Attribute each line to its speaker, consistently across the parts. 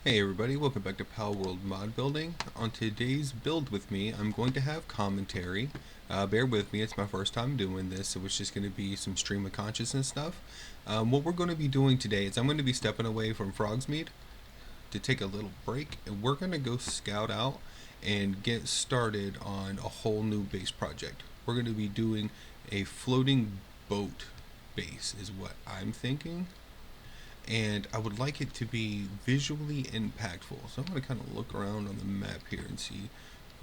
Speaker 1: Hey everybody, welcome back to Palworld mod building. On today's build with me, I'm going to have commentary. Bear with me, it's my first time doing this, so it's just going to be some stream of consciousness stuff. What we're going to be doing today is I'm going to be stepping away from Frogsmead to take a little break, and we're going to go scout out and get started on a whole new base project. We're going to be doing a floating boat base is what I'm thinking. And I would like it to be visually impactful. So I'm going to kind of look around on the map here and see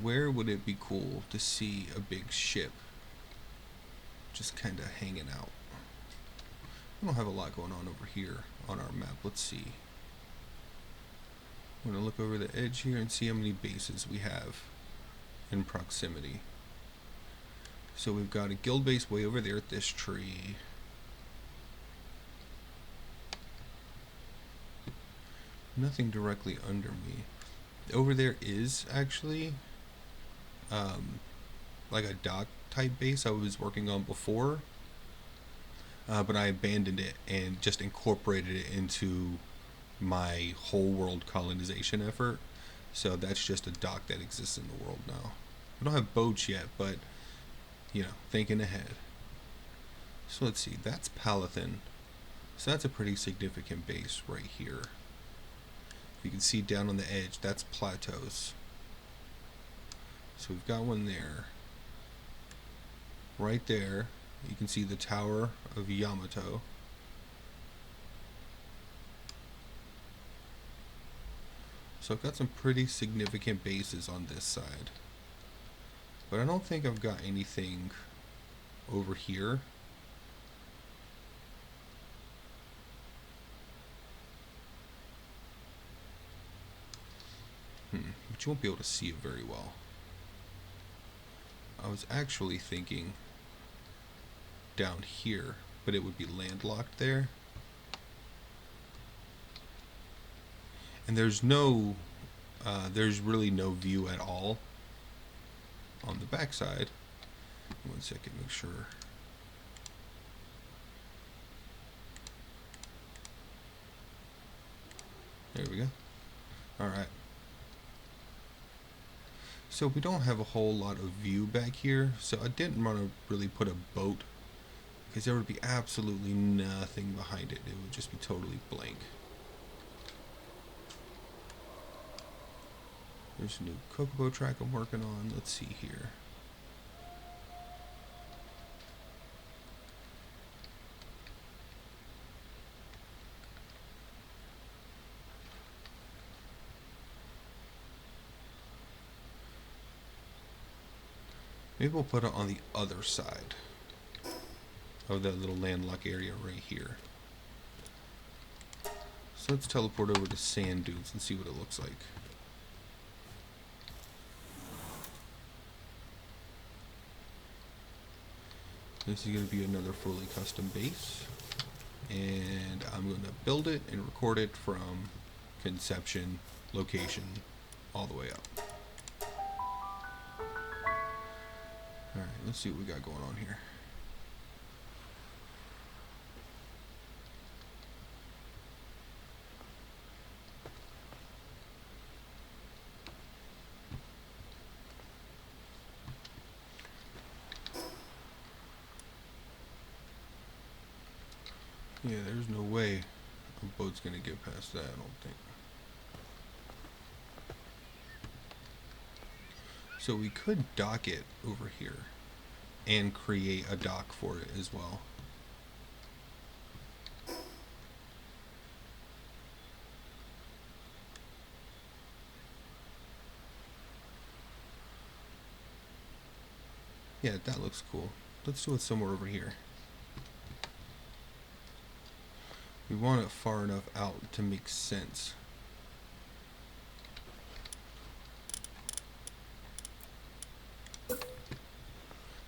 Speaker 1: where would it be cool to see a big ship just kind of hanging out. We don't have a lot going on over here on our map. Let's see. I'm going to look over the edge here and see how many bases we have in proximity. So we've got a guild base way over there at this tree. Nothing directly under me. Over there is actually like a dock type base I was working on before, but I abandoned it and just incorporated it into my whole world colonization effort. So that's just a dock that exists in the world now. We don't have boats yet, but you know, thinking ahead. So let's see, that's Palathin. So that's a pretty significant base right here. You can see down on the edge, that's plateaus. So we've got one there. Right there, you can see the Tower of Yamato. So I've got some pretty significant bases on this side. But I don't think I've got anything over here. But you won't be able to see it very well. I was actually thinking down here, but it would be landlocked there. And there's really no view at all on the backside. 1 second, make sure. There we go. Alright. So we don't have a whole lot of view back here, so I didn't want to really put a boat because there would be absolutely nothing behind it. It would just be totally blank. There's a new Kokobo track I'm working on. Let's see here. Maybe we'll put it on the other side of that little landlocked area right here. So let's teleport over to sand dunes and see what it looks like. This is going to be another fully custom base, and I'm going to build it and record it from conception, location, all the way up. Alright, let's see what we got going on here. Yeah, there's no way a boat's gonna get past that, I don't think. So we could dock it over here and create a dock for it as well. Yeah, that looks cool. Let's do it somewhere over here. We want it far enough out to make sense.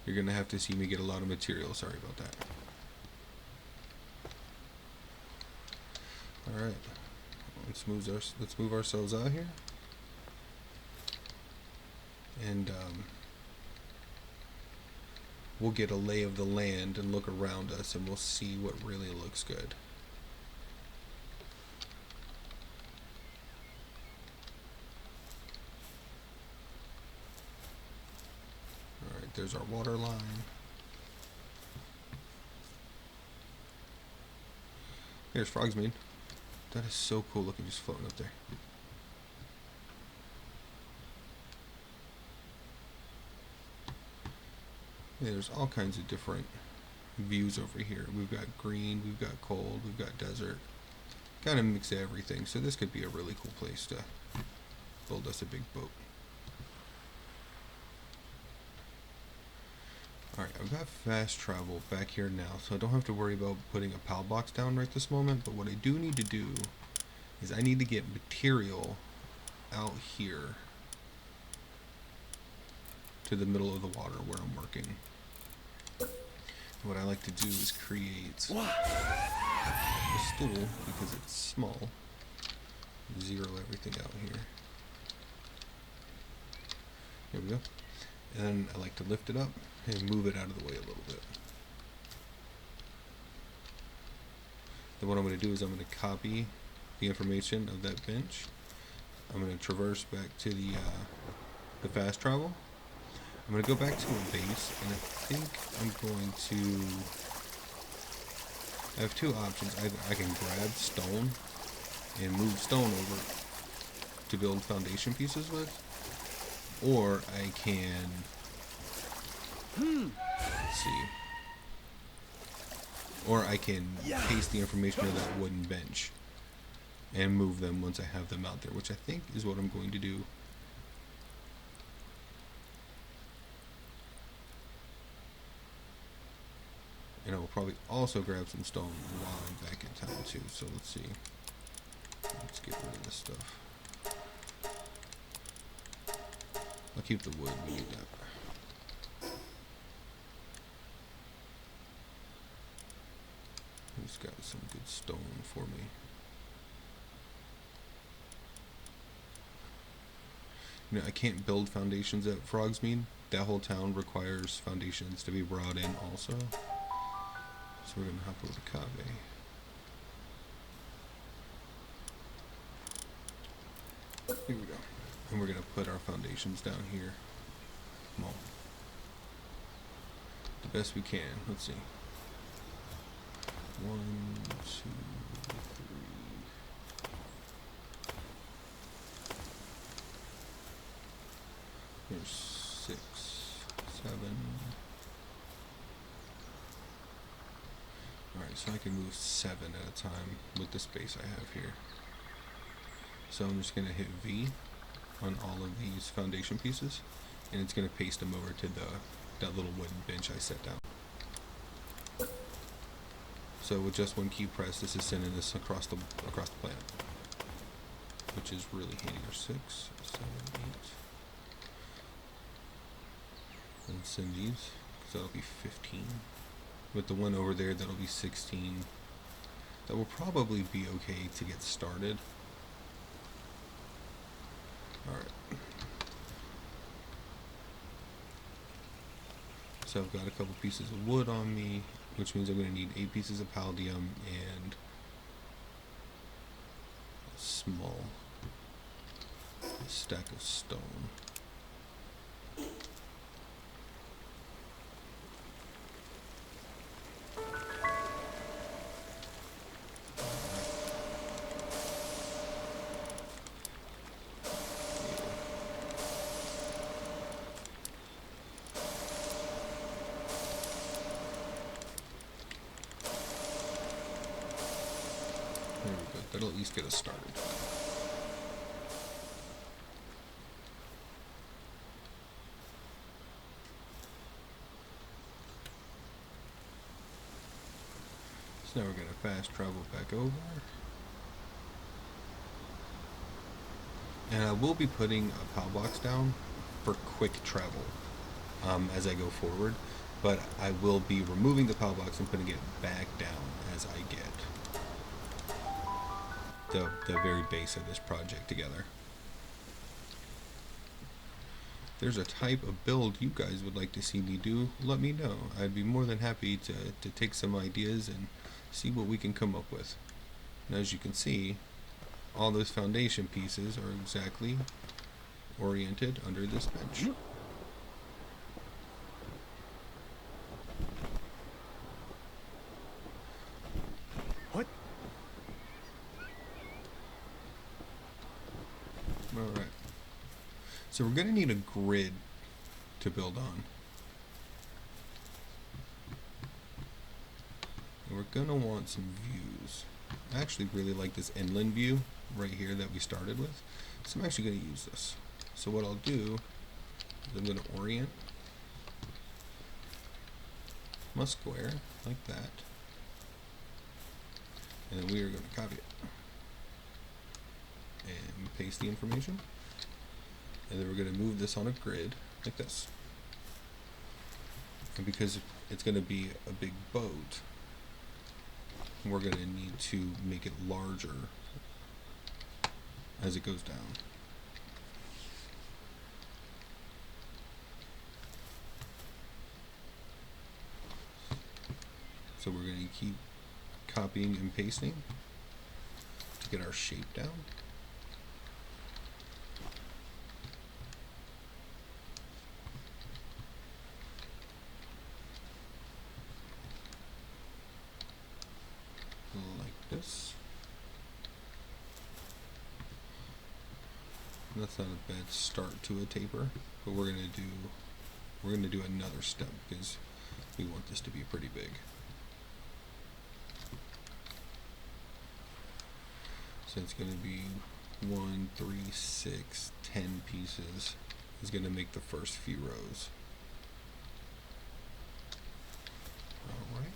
Speaker 1: You're gonna have to see me get a lot of material. Sorry about that. All right, let's move ourselves out here, and we'll get a lay of the land and look around us, and we'll see what really looks good. there's our water line. Here's Frogsmead. That is so cool looking, just floating up there. Yeah, there's all kinds of different views over here. We've got green, we've got cold, we've got desert. Kind of mix everything, so this could be a really cool place to build us a big boat. Alright, I've got fast travel back here now, so I don't have to worry about putting a PAL box down right this moment, but what I do need to do is I need to get material out here to the middle of the water where I'm working. What I like to do is create a stool, because it's small. Zero everything out here. Here we go. And I like to lift it up and move it out of the way a little bit. Then what I'm going to do is I'm going to copy the information of that bench. I'm going to traverse back to the fast travel. I'm going to go back to a base, and I think I'm going to... I have two options. Either I can grab stone and move stone over to build foundation pieces with, or I can... Let's see. Or I can paste the information of that wooden bench and move them once I have them out there, which I think is what I'm going to do. And I will probably also grab some stone while I'm back in town too. So let's see. Let's get rid of this stuff. I'll keep the wood. We need that. He's got some good stone for me. You know, I can't build foundations at Frogsmead. That whole town requires foundations to be brought in also. So we're going to hop over to CowBGame. Here we go. And we're going to put our foundations down here. Come on. The best we can. Let's see. 1, 2, 3. Here's 6, 7. Alright, so I can move 7 at a time with the space I have here. So I'm just going to hit V on all of these foundation pieces, and it's going to paste them over to that little wooden bench I set down. So with just one key press, this is sending this across the plant, which is really handy. There's 6, 7, 8. And send these, because that'll be 15. With the one over there, that'll be 16. That will probably be okay to get started. Alright. So I've got a couple pieces of wood on me, which means I'm going to need 8 pieces of palladium and a small stack of stone. There we go. That'll at least get us started. So now we're going to fast travel back over. And I will be putting a PAL box down for quick travel as I go forward. But I will be removing the PAL box and putting it back down as I get the very base of this project together. If there's a type of build you guys would like to see me do, let me know. I'd be more than happy to take some ideas and see what we can come up with. And as you can see, all those foundation pieces are exactly oriented under this bench. Alright. So we're going to need a grid to build on. And we're going to want some views. I actually really like this inland view right here that we started with. So I'm actually going to use this. So what I'll do is I'm going to orient my square like that. And then we are going to copy it. And paste the information. And then we're going to move this on a grid like this. And because it's going to be a big boat, we're going to need to make it larger as it goes down. So we're going to keep copying and pasting to get our shape down. Like this. That's not a bad start to a taper, but we're gonna do another step because we want this to be pretty big. So it's gonna be 1, 3, 6, 10 pieces is gonna make the first few rows. All right.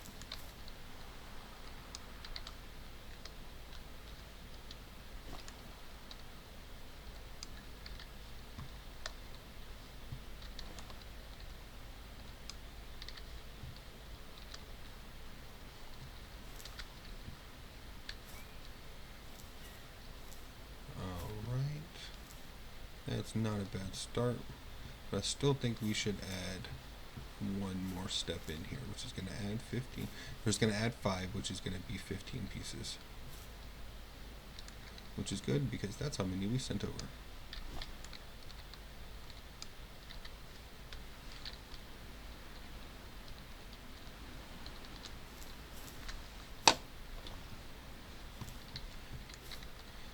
Speaker 1: That's not a bad start, but I still think we should add one more step in here, which is going to add 15. We're just going to add 5, which is going to be 15 pieces, which is good because that's how many we sent over.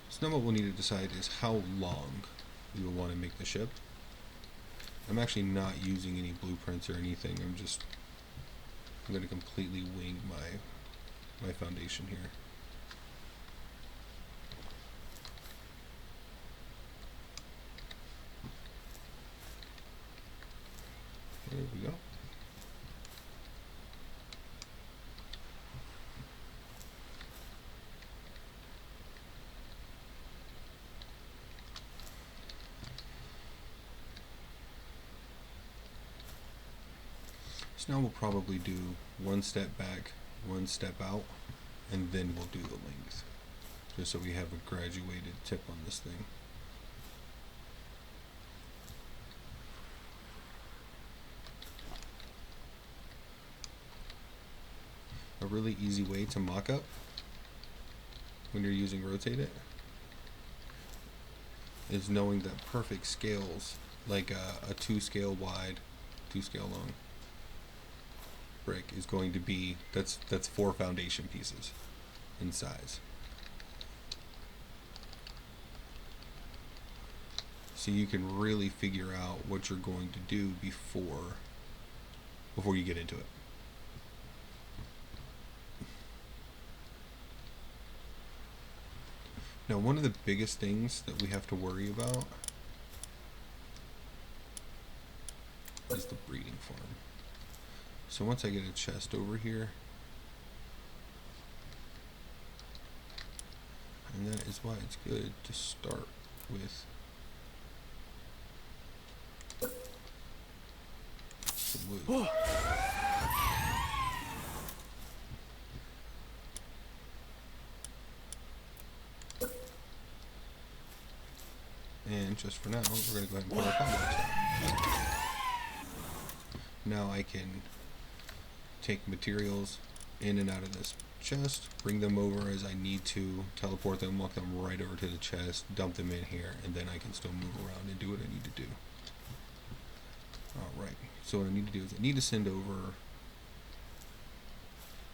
Speaker 1: So now what we'll need to decide is how long we will want to make the ship. I'm actually not using any blueprints or anything. I'm going to completely wing my foundation here. There we go. So now we'll probably do one step back, one step out, and then we'll do the length, just so we have a graduated tip on this thing. A really easy way to mock up when you're using rotate it is knowing that perfect scales, like a 2 scale wide, 2 scale long brick is going to be, that's 4 foundation pieces in size. So you can really figure out what you're going to do before you get into it. Now, one of the biggest things that we have to worry about is the breeding farm. So once I get a chest over here, and that is why it's good to start with some wood. And just for now, we're going to go ahead and put our Palworld down. Now I can take materials in and out of this chest, bring them over as I need to, teleport them, walk them right over to the chest, dump them in here, and then I can still move around and do what I need to do. Alright, so what I need to do is I need to send over,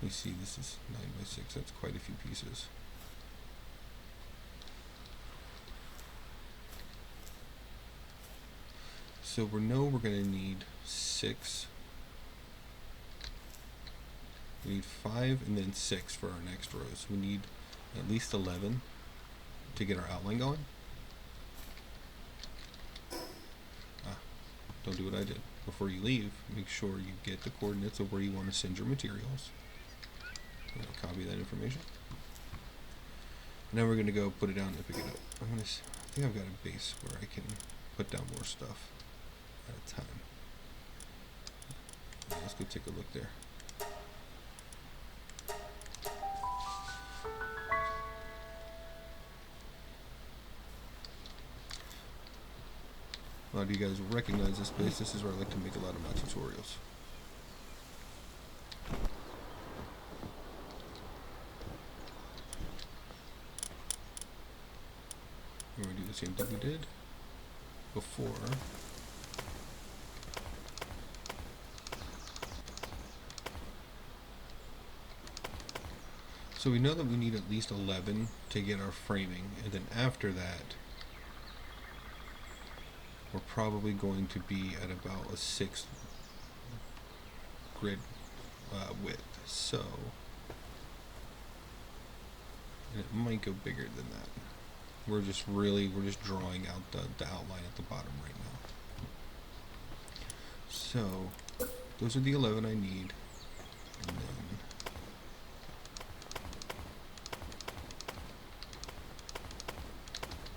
Speaker 1: let me see, this is 9 by 6, that's quite a few pieces. So we know we're going to need 6. We need 5 and then 6 for our next rows. We need at least 11 to get our outline going. Don't do what I did. Before you leave, make sure you get the coordinates of where you want to send your materials. I'm going to copy that information. Now we're going to go put it down and pick it up. I think I've got a base where I can put down more stuff at a time. Let's go take a look there. A lot of you guys will recognize this place. This is where I like to make a lot of my tutorials. We're going to do the same thing we did before. So we know that we need at least 11 to get our framing, and then after that we're probably going to be at about a 6 grid width. So, and it might go bigger than that. We're just drawing out the outline at the bottom right now. So those are the 11 I need, and then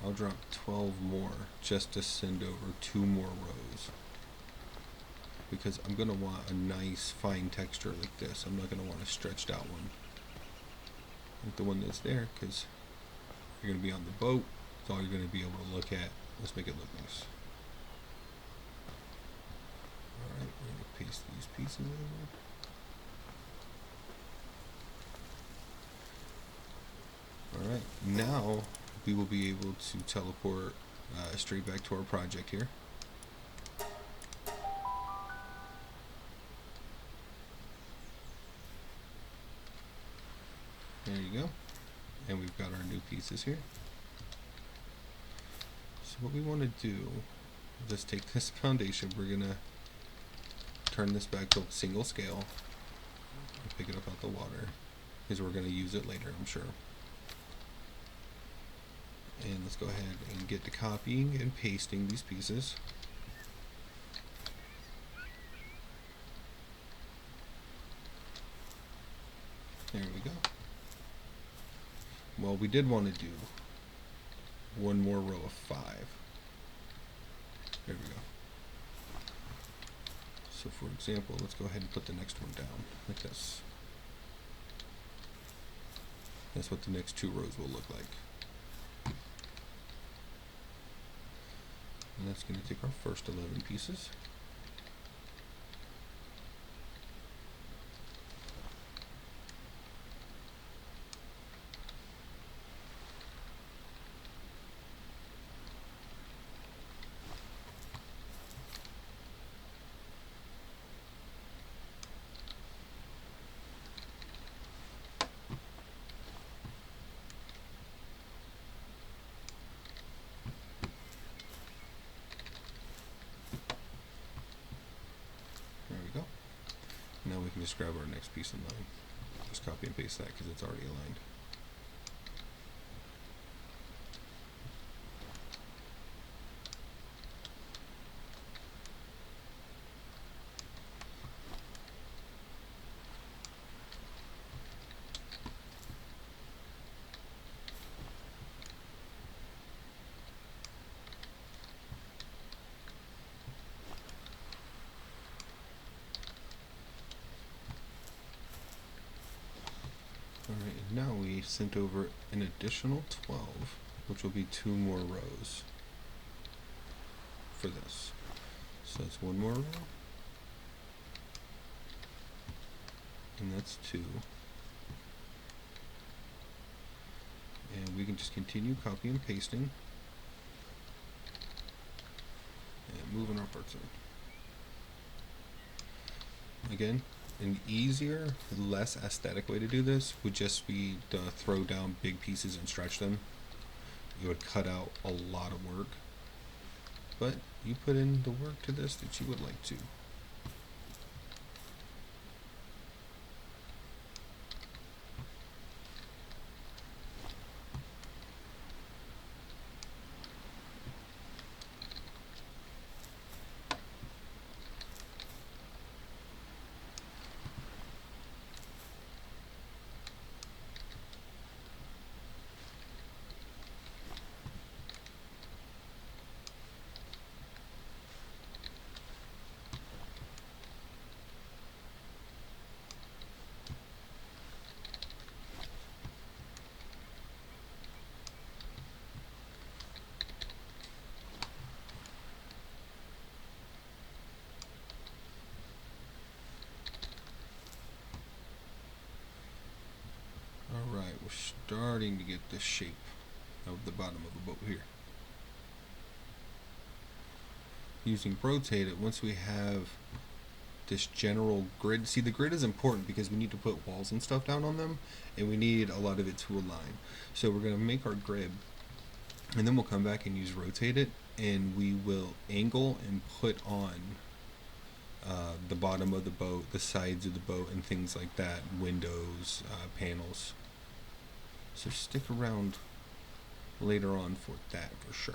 Speaker 1: I'll drop 12 more just to send over 2 more rows, because I'm going to want a nice fine texture like this. I'm not going to want a stretched out one like the one that's there, because you're going to be on the boat. It's all you're going to be able to look at. Let's make it look nice. Alright, we're going to paste these pieces over. Alright, now we will be able to teleport straight back to our project here. There you go. And we've got our new pieces here. So what we want to do, let's take this foundation, we're going to turn this back to single scale and pick it up out the water, because we're going to use it later, I'm sure. And let's go ahead and get to copying and pasting these pieces. There we go. Well, we did want to do one more row of 5. There we go. So for example, let's go ahead and put the next one down like this. That's what the next 2 rows will look like. And that's going to take our first 11 pieces. Now we can just grab our next piece in line. Just copy and paste that because it's already aligned. Alright, and now we sent over an additional 12, which will be 2 more rows for this. So that's 1 more row, and that's 2. And we can just continue copy and pasting and moving our parts in. Again, an easier, less aesthetic way to do this would just be to throw down big pieces and stretch them. It would cut out a lot of work. but you put in the work to this that you would like to. Alright, we're starting to get the shape of the bottom of the boat here. Using rotate it, once we have this general grid, see the grid is important because we need to put walls and stuff down on them, and we need a lot of it to align. So we're going to make our grid, and then we'll come back and use rotate it, and we will angle and put on the bottom of the boat, the sides of the boat, and things like that, windows, panels. So stick around later on for that for sure.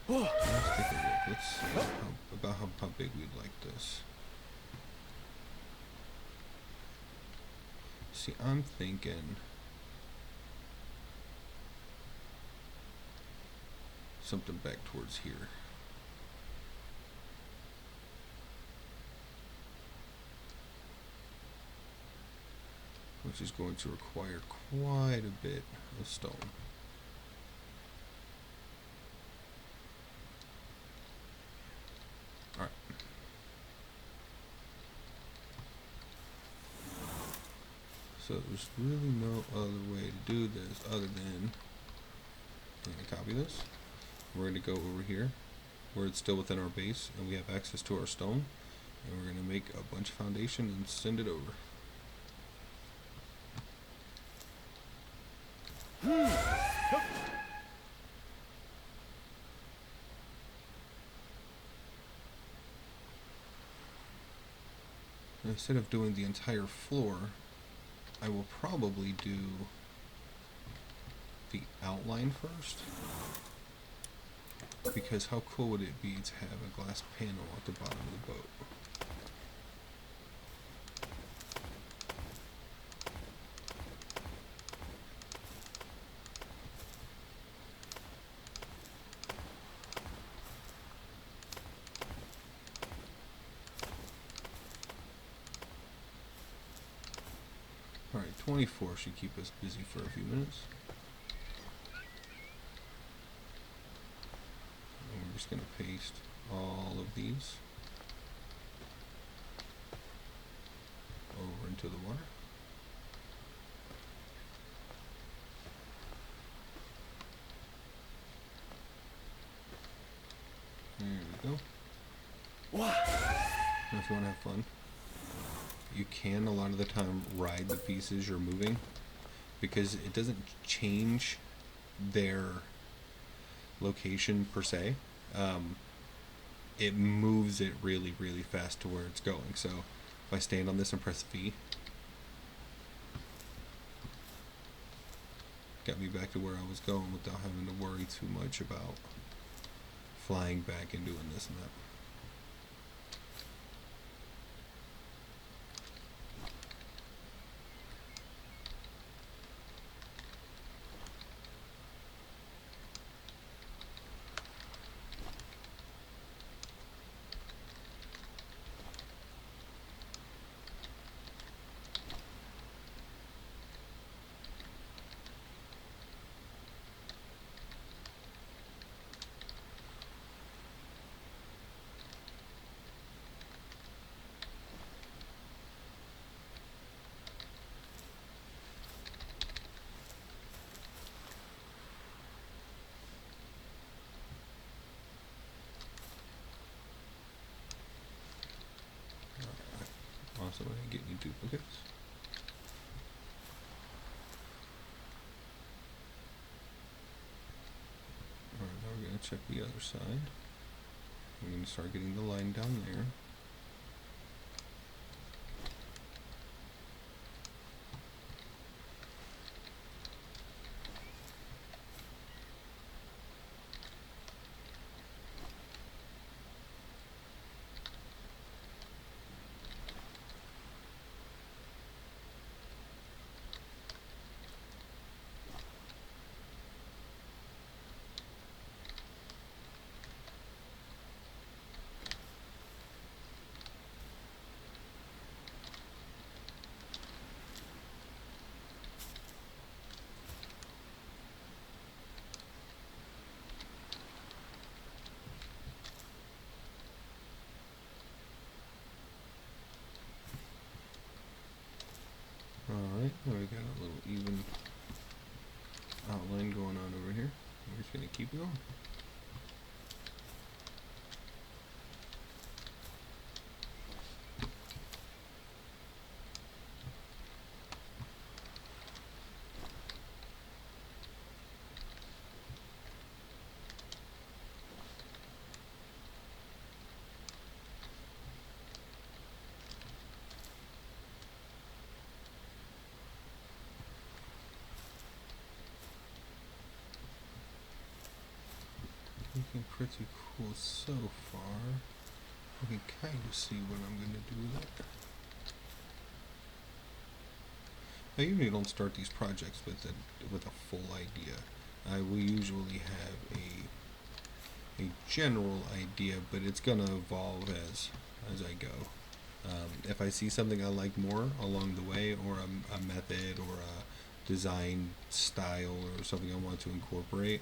Speaker 1: Let's take a look. Let's see about how big we'd like this. See, I'm thinking something back towards here. Which is going to require quite a bit of stone. Alright. So there's really no other way to do this other than I'm going to copy this. We're going to go over here where it's still within our base and we have access to our stone, and we're going to make a bunch of foundation and send it over. Instead of doing the entire floor, I will probably do the outline first, because how cool would it be to have a glass panel at the bottom of the boat? Alright, 24 should keep us busy for a few minutes. And we're just going to paste all of these over into the water. There we go. Now if you want to have fun, you can a lot of the time ride the pieces you're moving, because it doesn't change their location per se. It moves it really, really fast to where it's going. So if I stand on this and press V, got me back to where I was going without having to worry too much about flying back and doing this and that. Also, I didn't get any duplicates. check the other side. I'm going to start getting the line down there. Alright, now we got a little even outline going on over here. We're just going to keep going. Looking pretty cool so far. I can kind of see what I'm going to do with it. I usually don't start these projects with a full idea. We usually have a general idea, but it's going to evolve as I go. If I see something I like more along the way, or a method or a design style or something I want to incorporate,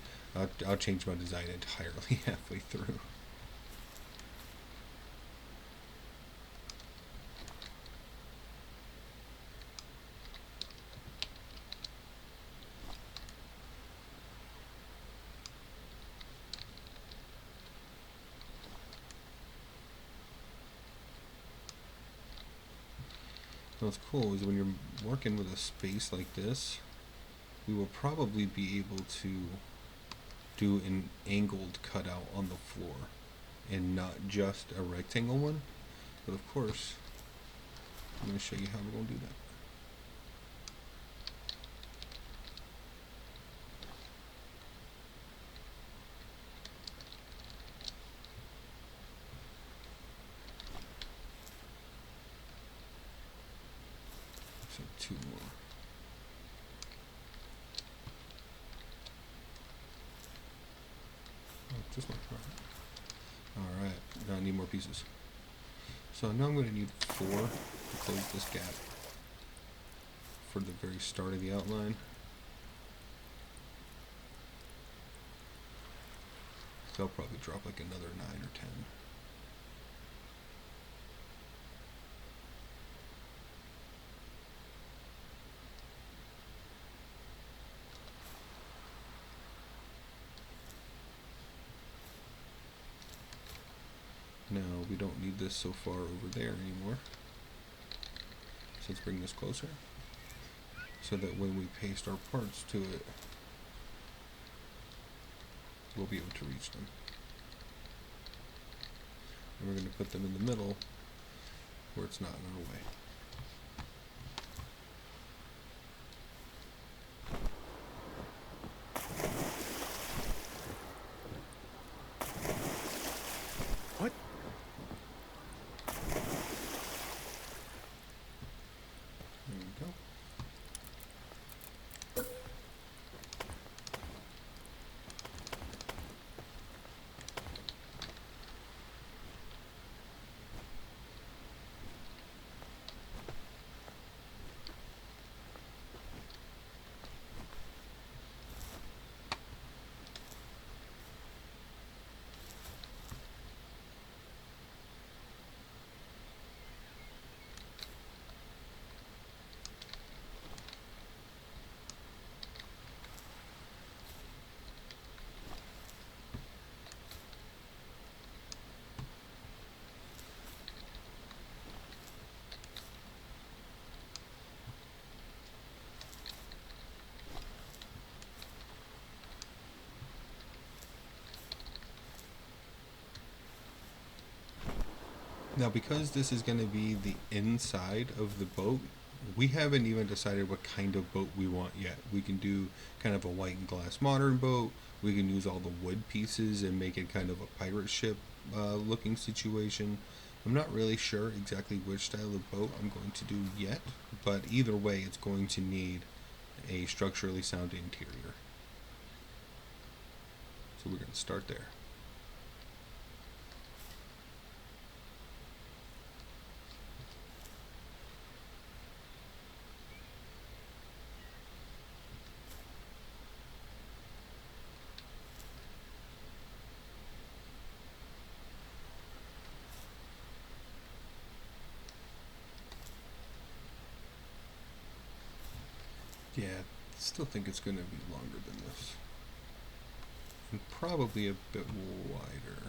Speaker 1: I'll change my design entirely halfway through. What's cool is when you're working with a space like this, we will probably be able to do an angled cutout on the floor and not just a rectangle one. But of course, I'm going to show you how we're going to do that. So 2 more. Oh, just one. Alright, now I need more pieces. So now I'm going to need 4 to close this gap for the very start of the outline. So I'll probably drop like another 9 or 10. Now we don't need this so far over there anymore. So let's bring this closer so that when we paste our parts to it, we'll be able to reach them. And we're going to put them in the middle where it's not in our way. Now, because this is going to be the inside of the boat, we haven't even decided what kind of boat we want yet. We can do kind of a white and glass modern boat. We can use all the wood pieces and make it kind of a pirate ship looking situation. I'm not really sure exactly which style of boat I'm going to do yet, but either way, it's going to need a structurally sound interior. So we're going to start there. Yeah, I still think it's going to be longer than this. And probably a bit wider.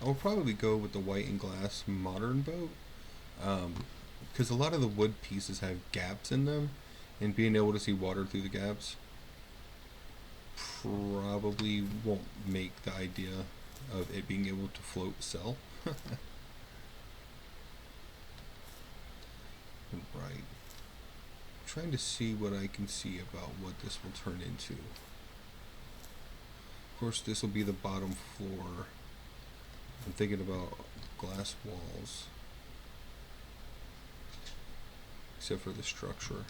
Speaker 1: I'll probably go with the white and glass modern boat, because a lot of the wood pieces have gaps in them, and being able to see water through the gaps probably won't make the idea of it being able to float sell. Right. Trying to see what I can see about what this will turn into. Of course, this will be the bottom floor. I'm thinking about glass walls, except for the structure.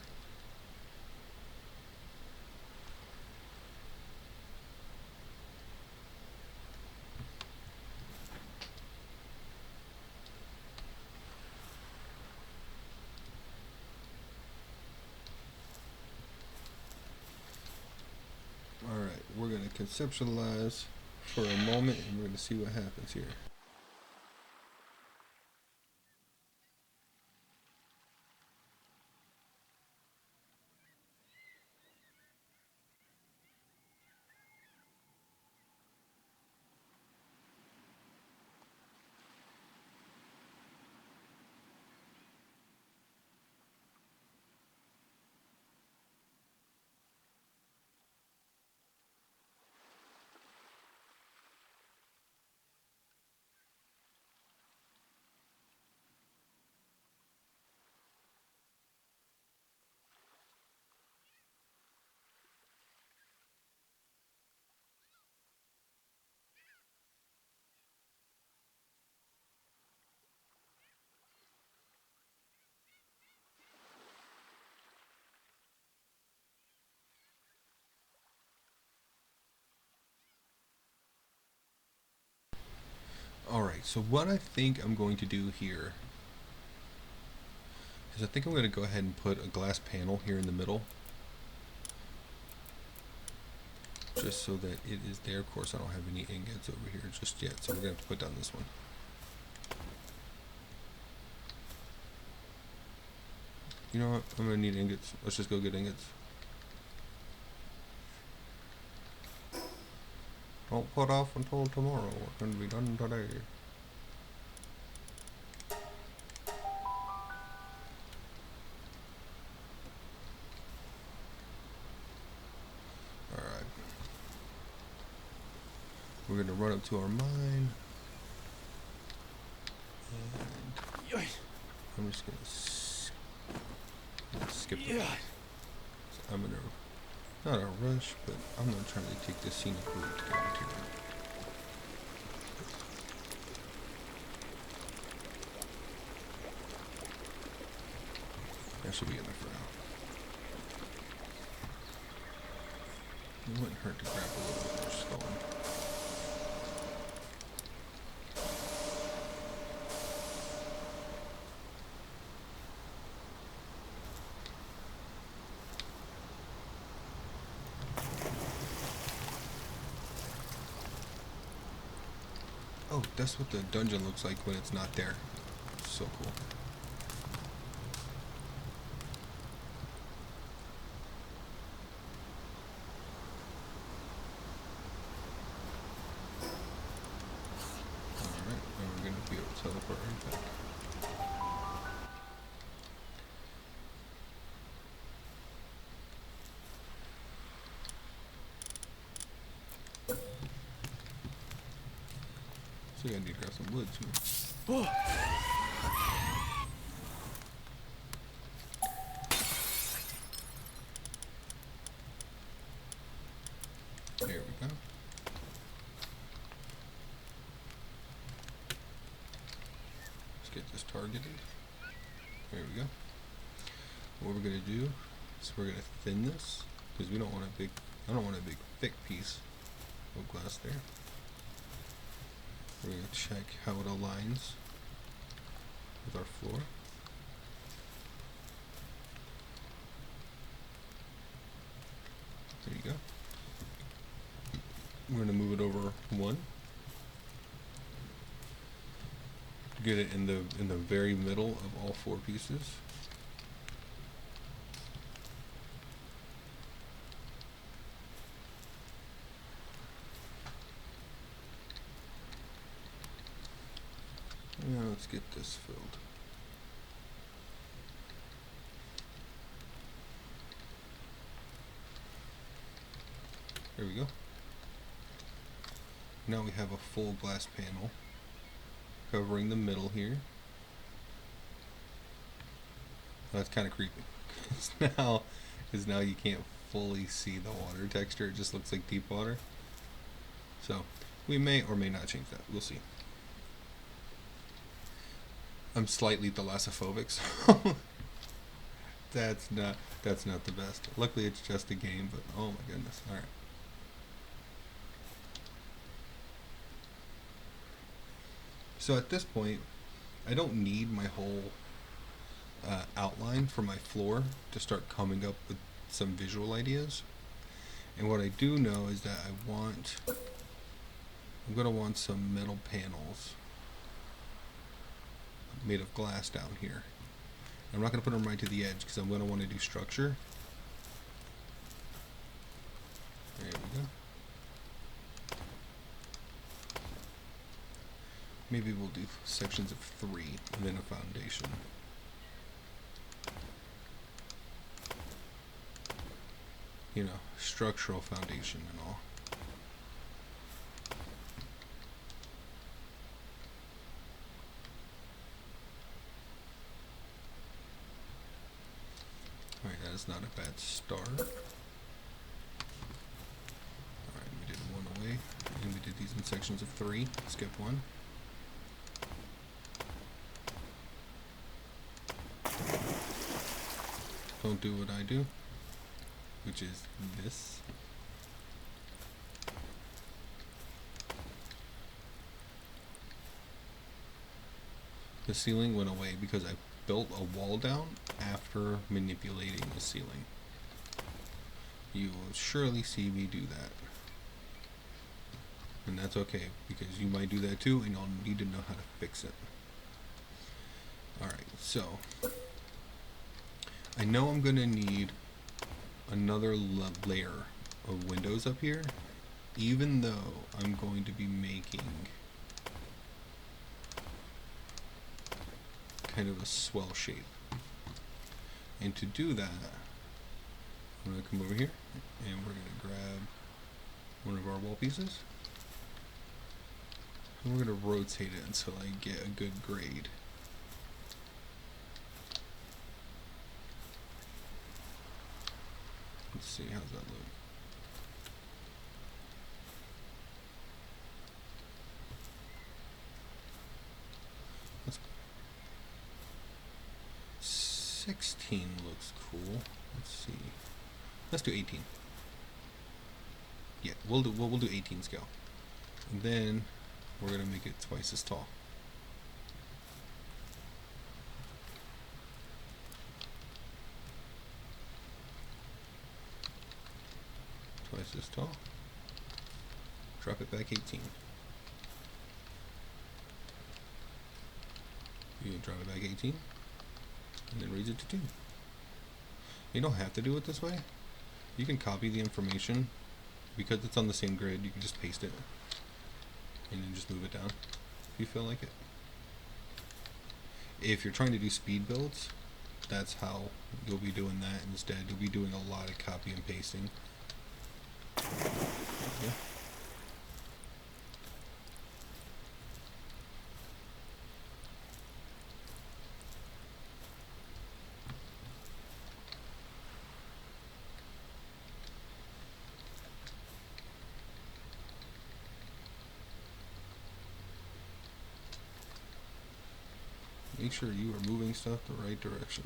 Speaker 1: Alright, we're going to conceptualize for a moment and we're going to see what happens here. Alright, so what I think I'm going to do here is I think I'm going to go ahead and put a glass panel here in the middle, just so that it is there. Of course, I don't have any ingots over here just yet, so we're going to have to put down this one. You know what? I'm going to need ingots. Let's just go get ingots. Don't put off until tomorrow. What can be done today? Alright. We're going to run up to our mine. And I'm just going to skip the so I'm going to, not a rush, but I'm going to try to take the scenic route to get into it. That should be enough for now. It wouldn't hurt to grab a little bit more stone. Oh, that's what the dungeon looks like when it's not there. So cool. Alright, and we're going to be able to teleport right back. So I need to grab some wood too. There we go. Let's get this targeted. There we go. What we're gonna do is we're gonna thin this because we don't want a big. I don't want a big thick piece of glass there. We're gonna check how it aligns with our floor. There you go. We're gonna move it over one. Get it in the very middle of all four pieces. Now let's get this filled. There we go. Now we have a full glass panel covering the middle here. Oh, that's kind of creepy. Because now you can't fully see the water texture. It just looks like deep water. So we may or may not change that. We'll see. I'm slightly thalassophobic, so that's not the best. Luckily it's just a game, but oh my goodness. Alright. So at this point, I don't need my whole outline for my floor to start coming up with some visual ideas. And what I do know is that I'm going to want some metal panels made of glass down here. I'm not going to put them right to the edge because I'm going to want to do structure. There we go. Maybe we'll do sections of 3 and then a foundation. You know, structural foundation and all. Alright, that is not a bad start. Alright, we did one away, and we did these in sections of 3. Skip one. Don't do what I do, which is this. The ceiling went away because I built a wall down after manipulating the ceiling. You will surely see me do that. And that's okay, because you might do that too, and you'll need to know how to fix it. Alright, so I know I'm going to need another layer of windows up here, even though I'm going to be making kind of a swell shape. And to do that, I'm going to come over here and we're going to grab one of our wall pieces and we're going to rotate it until I get a good grade. Let's see, how's that look? Let's 16 looks cool. Let's see. Let's do 18. Yeah, we'll do 18 scale. And then we're gonna make it twice as tall. Twice as tall. Drop it back 18. You can drop it back 18 and then raise it to 2. You don't have to do it this way. You can copy the information because it's on the same grid. You can just paste it and then just move it down if you feel like it. If you're trying to do speed builds, that's how you'll be doing that instead. You'll be doing a lot of copy and pasting. Yeah. Make sure you are moving stuff the right direction.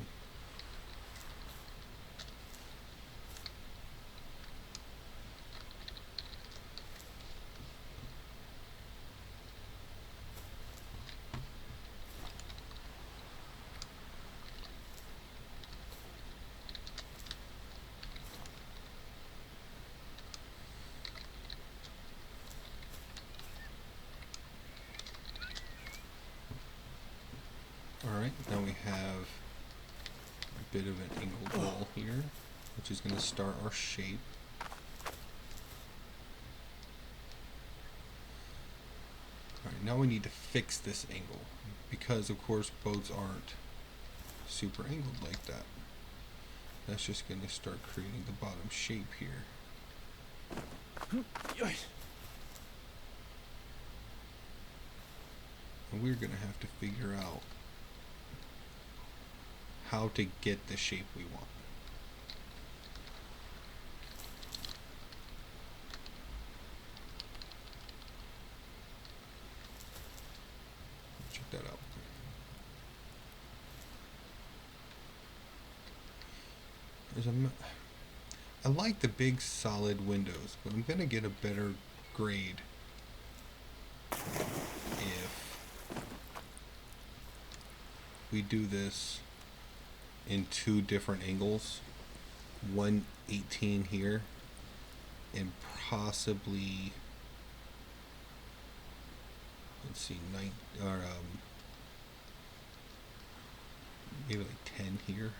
Speaker 1: Alright, now we have a bit of an angled wall here, which is going to start our shape. Alright, now we need to fix this angle, because of course boats aren't super angled like that. That's just going to start creating the bottom shape here. And we're going to have to figure out how to get the shape we want. Check that out. I like the big solid windows, but I'm gonna get a better grade if we do this in two different angles, 118 here, and possibly, let's see, maybe like 10 here.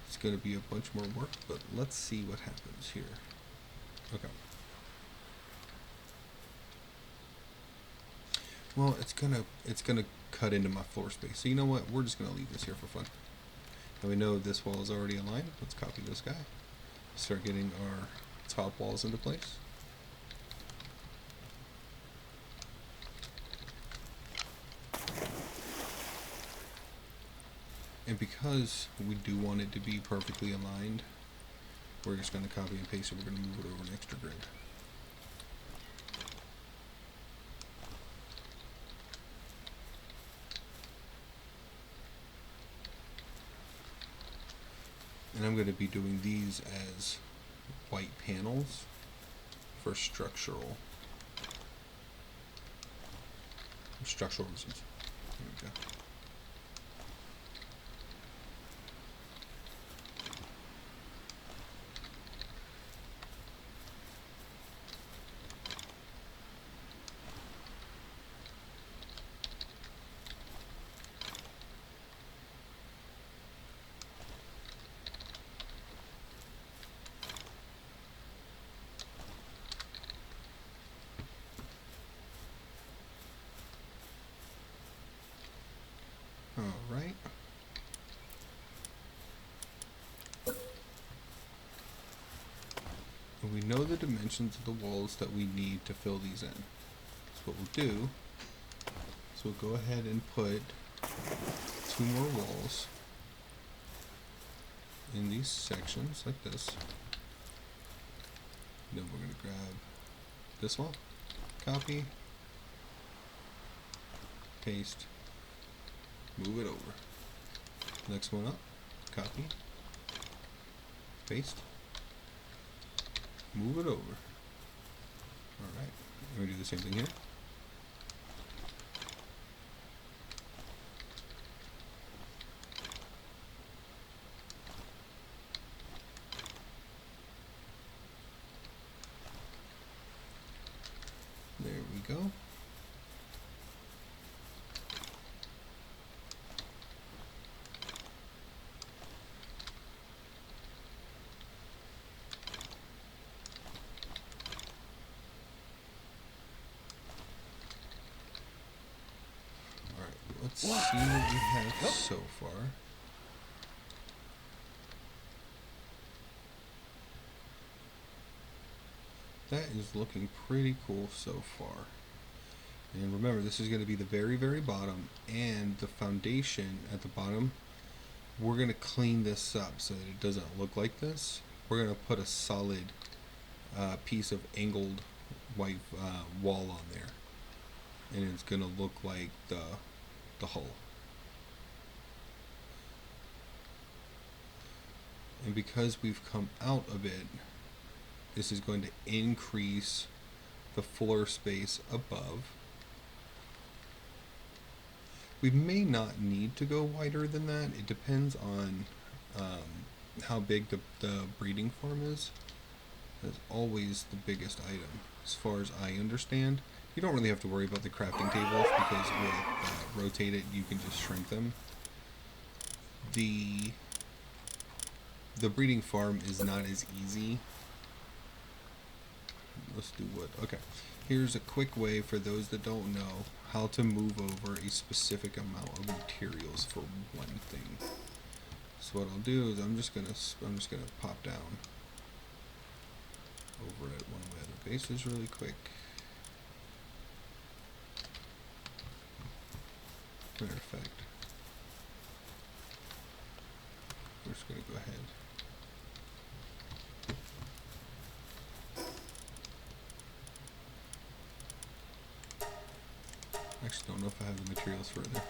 Speaker 1: It's going to be a bunch more work, but let's see what happens here. Okay. Well, it's gonna cut into my floor space. So you know what? We're just gonna leave this here for fun. And we know this wall is already aligned. Let's copy this guy. Start getting our top walls into place. And because we do want it to be perfectly aligned, we're just going to copy and paste it. We're going to move it over an extra grid. And I'm going to be doing these as white panels for structural reasons. There we go. Alright. And we know the dimensions of the walls that we need to fill these in. So what we'll do is we'll go ahead and put 2 more walls in these sections like this. Then we're going to grab this wall, copy, paste, move it over. Next one up, copy, paste, move it over. Alright, we're going to do the same thing here. There we go. Let's see what we have so far. That is looking pretty cool so far. And remember, this is going to be the very, very bottom, and the foundation at the bottom, we're going to clean this up so that it doesn't look like this. We're going to put a solid piece of angled white wall on there. and it's gonna look like the hull. And because we've come out of it, this is going to increase the floor space above. We may not need to go wider than that. It depends on how big the breeding farm is. That's always the biggest item, as far as I understand. You don't really have to worry about the crafting tables because with rotate it, you can just shrink them. The breeding farm is not as easy. Let's do wood. Okay. Here's a quick way for those that don't know how to move over a specific amount of materials for one thing. So what I'll do is I'm just gonna pop down over at one of my other bases really quick. Matter of fact, we're just gonna go ahead. I actually don't know if I have the materials further.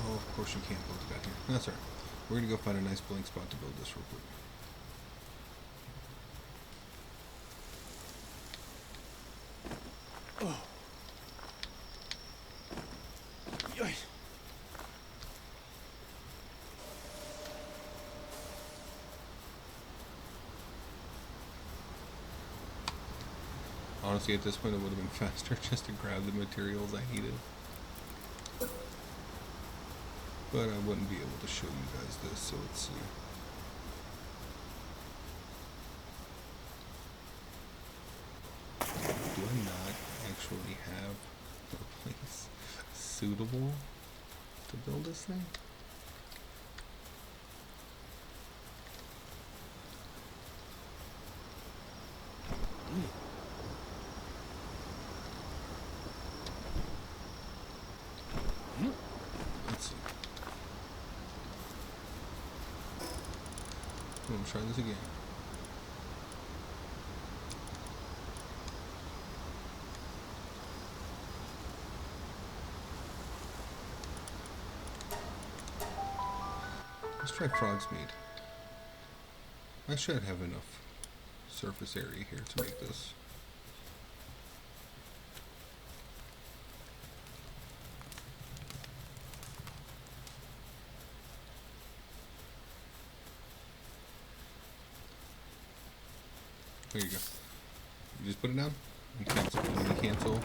Speaker 1: Oh, of course you can't build it out here. That's alright. We're gonna go find a nice blank spot to build this real quick. Honestly, at this point it would have been faster just to grab the materials I needed. But I wouldn't be able to show you guys this, so let's see. Do I not actually have a place suitable to build this thing? Let's see. I'm gonna try this again. Let's try frog's meat. I should have enough surface area here to make this. There you go. You just put it down and cancel. And then cancel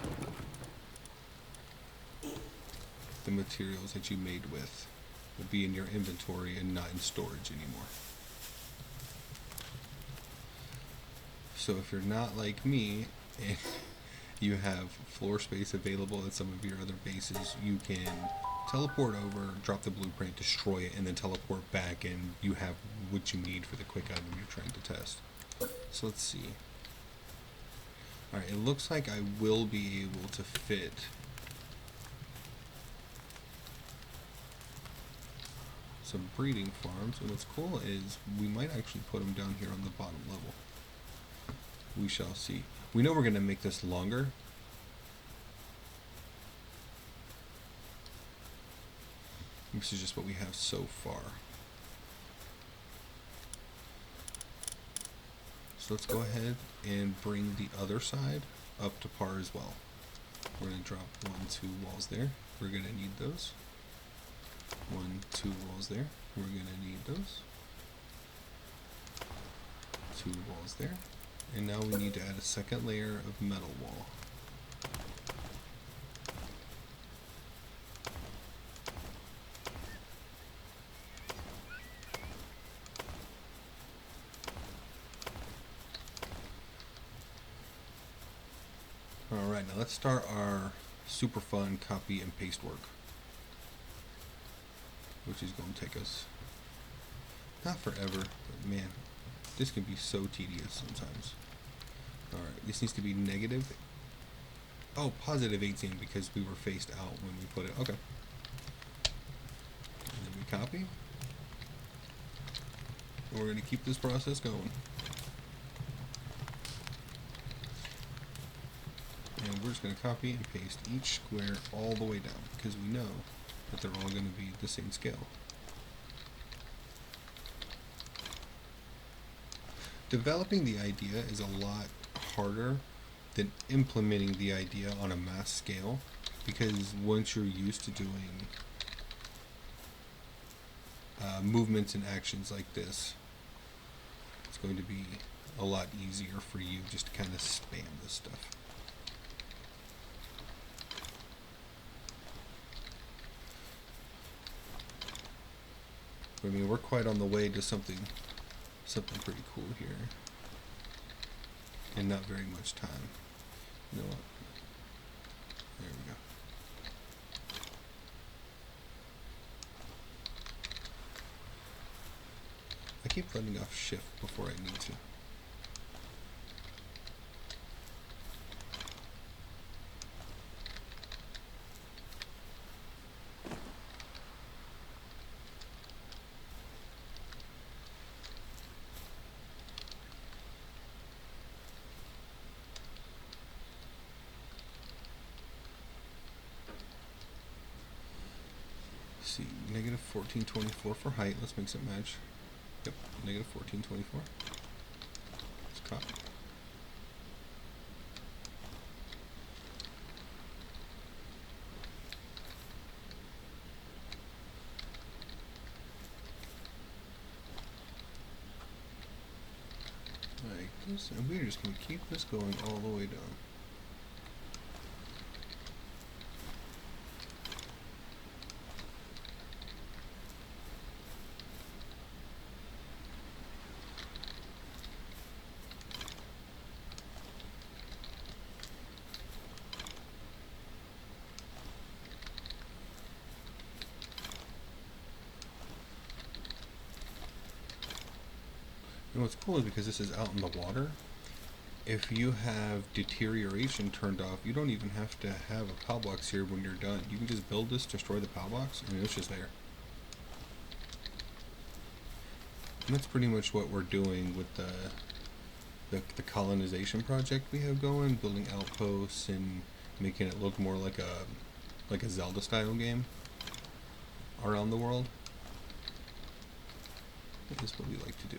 Speaker 1: the materials that you made with will be in your inventory and not in storage anymore. So if you're not like me and you have floor space available at some of your other bases, you can teleport over, drop the blueprint, destroy it, and then teleport back, and you have what you need for the quick item you're trying to test. So let's see. Alright, it looks like I will be able to fit some breeding farms, and what's cool is we might actually put them down here on the bottom level. We shall see. We know we're going to make this longer. This is just what we have so far. So let's go ahead and bring the other side up to par as well. We're going to drop 1, 2 walls there. We're going to need those. 1, 2 walls there. We're going to need those. 2 walls there. And now we need to add a second layer of metal wall. Alright, now let's start our super fun copy and paste work, which is going to take us not forever, but man, this can be so tedious sometimes. Alright, this needs to be negative. Oh, positive 18 because we were faced out when we put it. Okay. copy. And we're going to keep this process going. And we're just going to copy and paste each square all the way down, because we know that they're all going to be the same scale. Developing the idea is a lot harder than implementing the idea on a mass scale, because once you're used to doing movements and actions like this, it's going to be a lot easier for you just to kind of spam this stuff. I mean, we're quite on the way to something pretty cool here, and not very much time. You know what? There we go. I keep letting off shift before I need to. See, negative 1424 for height. Let's make some match. Yep, negative 1424. Let's copy. Like this, and we're just going to keep this going all the way down. And what's cool is because this is out in the water, if you have deterioration turned off, you don't even have to have a POW box here when you're done. You can just build this, destroy the POW box, and it's just there. And that's pretty much what we're doing with the colonization project we have going, building outposts and making it look more like a Zelda style game around the world. That is what we like to do.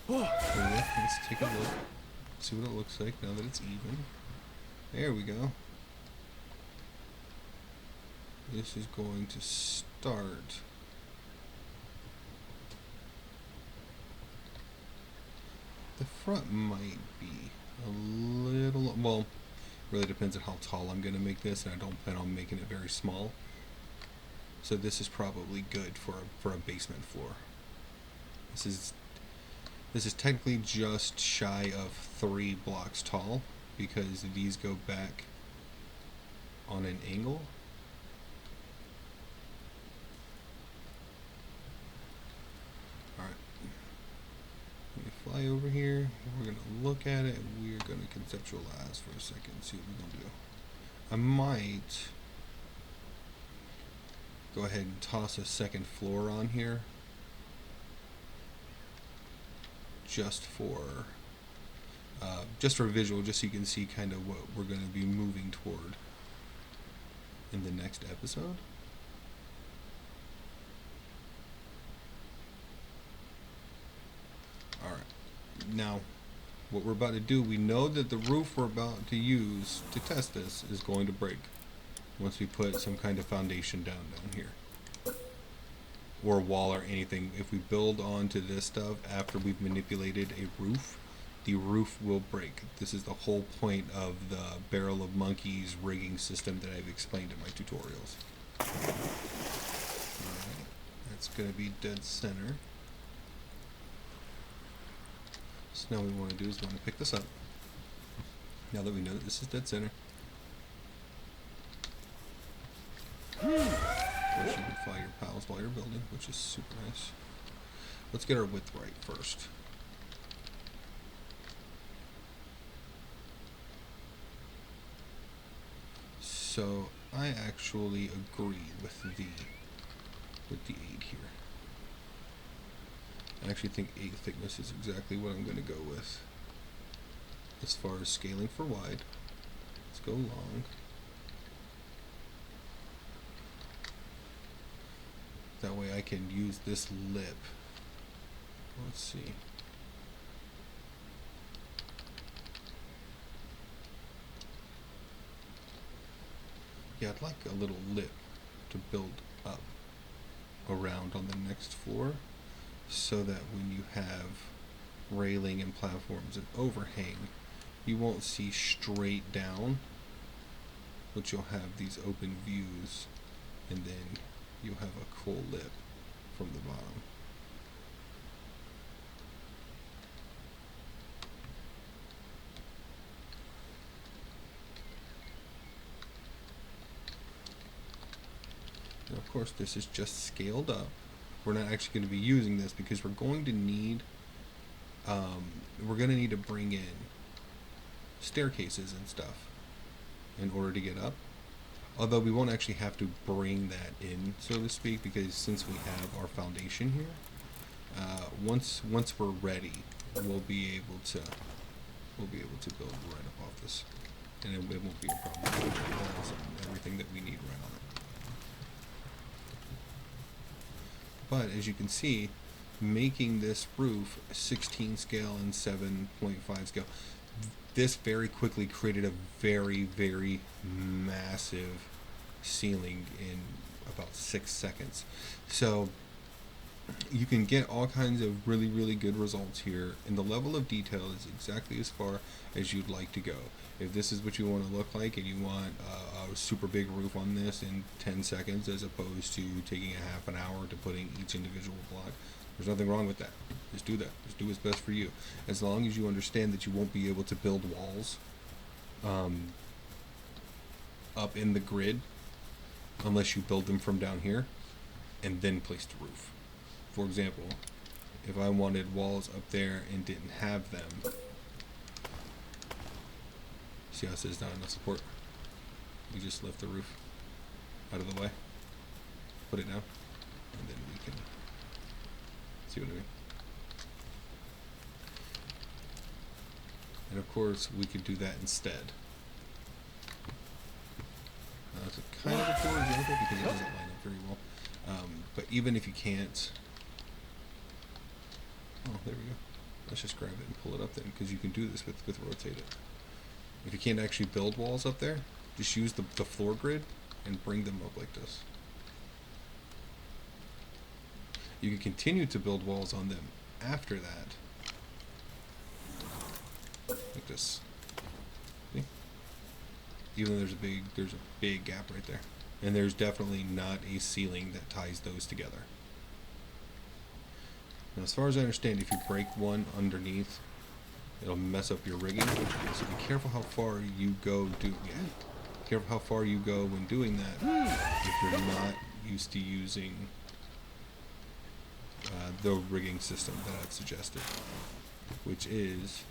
Speaker 1: So let's take a look, see what it looks like now that it's even. There we go. This is going to start the front might be a little, well, really depends on how tall I'm going to make this, and I don't plan on making it very small. So this is probably good for a basement floor. This is technically just shy of 3 blocks tall, because these go back on an angle. Alright. Let me fly over here. We're going to look at it, and we're going to conceptualize for a second, see what we're going to do. I might go ahead and toss a second floor on here, just for visual, just so you can see kind of what we're going to be moving toward in the next episode. Alright, now what we're about to do, we know that the roof we're about to use to test this is going to break once we put some kind of foundation down here, or wall or anything. If we build onto this stuff after we've manipulated a roof, the roof will break. This is the whole point of the Barrel of Monkeys rigging system that I've explained in my tutorials. Alright, that's going to be dead center. So now what we want to do is we want to pick this up. Now that we know that this is dead center, of course you can fly your pals while you're building, which is super nice. Let's get our width right first. So I actually agree with the aid here. I actually think 8 thickness is exactly what I'm going to go with. As far as scaling for wide, let's go long. That way I can use this lip. Let's see. Yeah, I'd like a little lip to build up around on the next floor, so that when you have railing and platforms and overhang, you won't see straight down, but you'll have these open views, and then you'll have a cool lip from the bottom. Now, of course, this is just scaled up. We're not actually going to be using this because we're going to need to bring in staircases and stuff in order to get up. Although we won't actually have to bring that in, so to speak, because since we have our foundation here, once we're ready, we'll be able to build right up off this, and it won't be a problem. We'll have walls and everything that we need right on it. But as you can see, making this roof 16 scale and 7.5 scale, this very quickly created a very, very massive ceiling in about 6 seconds. So you can get all kinds of really, really good results here, and the level of detail is exactly as far as you'd like to go. If this is what you want to look like and you want a super big roof on this in 10 seconds as opposed to taking a half an hour to putting each individual block, there's nothing wrong with that. Just do that. Just do what's best for you. As long as you understand that you won't be able to build walls up in the grid unless you build them from down here and then place the roof. For example, if I wanted walls up there and didn't have them, see how it says not enough support? You just lift the roof out of the way, put it down, and then we can see what I mean. And of course, we could do that instead. It's a kind of a poor example because it doesn't line up very well. But even if you can't, oh, there we go. Let's just grab it and pull it up then, because you can do this with rotate it. If you can't actually build walls up there, just use the floor grid and bring them up like this. You can continue to build walls on them after that, like this. See? Even though there's a big gap right there, and there's definitely not a ceiling that ties those together. Now, as far as I understand, if you break one underneath, it'll mess up your rigging. So be careful how far you go. Careful how far you go when doing that. If you're not used to using the rigging system that I've suggested, which is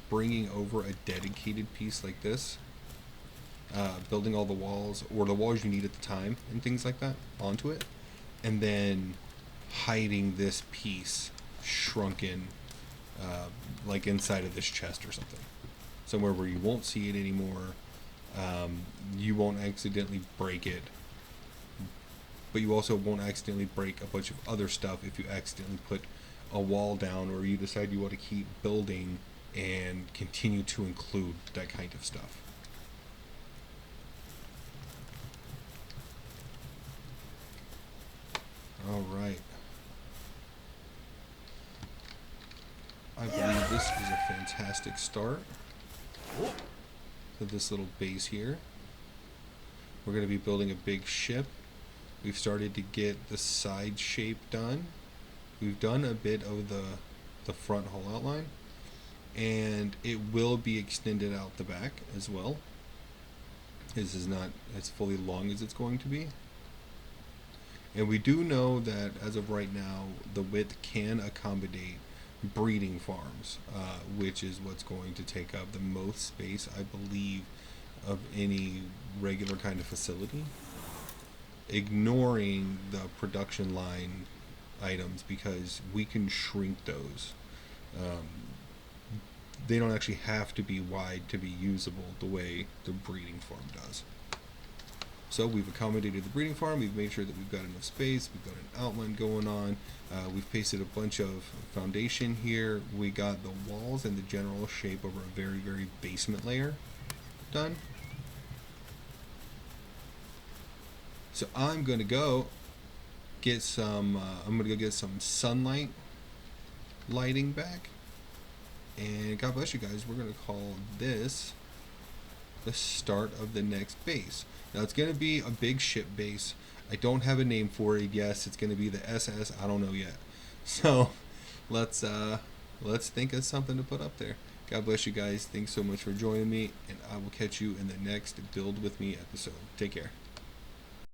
Speaker 1: bringing over a dedicated piece like this, building all the walls or the walls you need at the time and things like that onto it, and then hiding this piece shrunken like inside of this chest or something, somewhere where you won't see it anymore. You won't accidentally break it, but you also won't accidentally break a bunch of other stuff if you accidentally put a wall down, or you decide you want to keep building and continue to include that kind of stuff. All right. I believe this is a fantastic start to this little base here. We're going to be building a big ship. We've started to get the side shape done. We've done a bit of the front hull outline, and it will be extended out the back as well. This is not as fully long as it's going to be. And we do know that as of right now, the width can accommodate breeding farms, which is what's going to take up the most space, I believe, of any regular kind of facility, ignoring the production line items because we can shrink those. Um, they don't actually have to be wide to be usable the way the breeding farm does. So we've accommodated the breeding farm, we've made sure that we've got enough space, we've got an outline going on, we've pasted a bunch of foundation here, we got the walls and the general shape of our very, very basement layer done. So I'm going to go get some, sunlight lighting back, and God bless you guys, we're going to call this the start of the next base. Now it's going to be a big ship base. I don't have a name for it. Yes, it's going to be the SS. I don't know yet. So let's think of something to put up there. God bless you guys. Thanks so much for joining me, and I will catch you in the next Build With Me episode. Take care.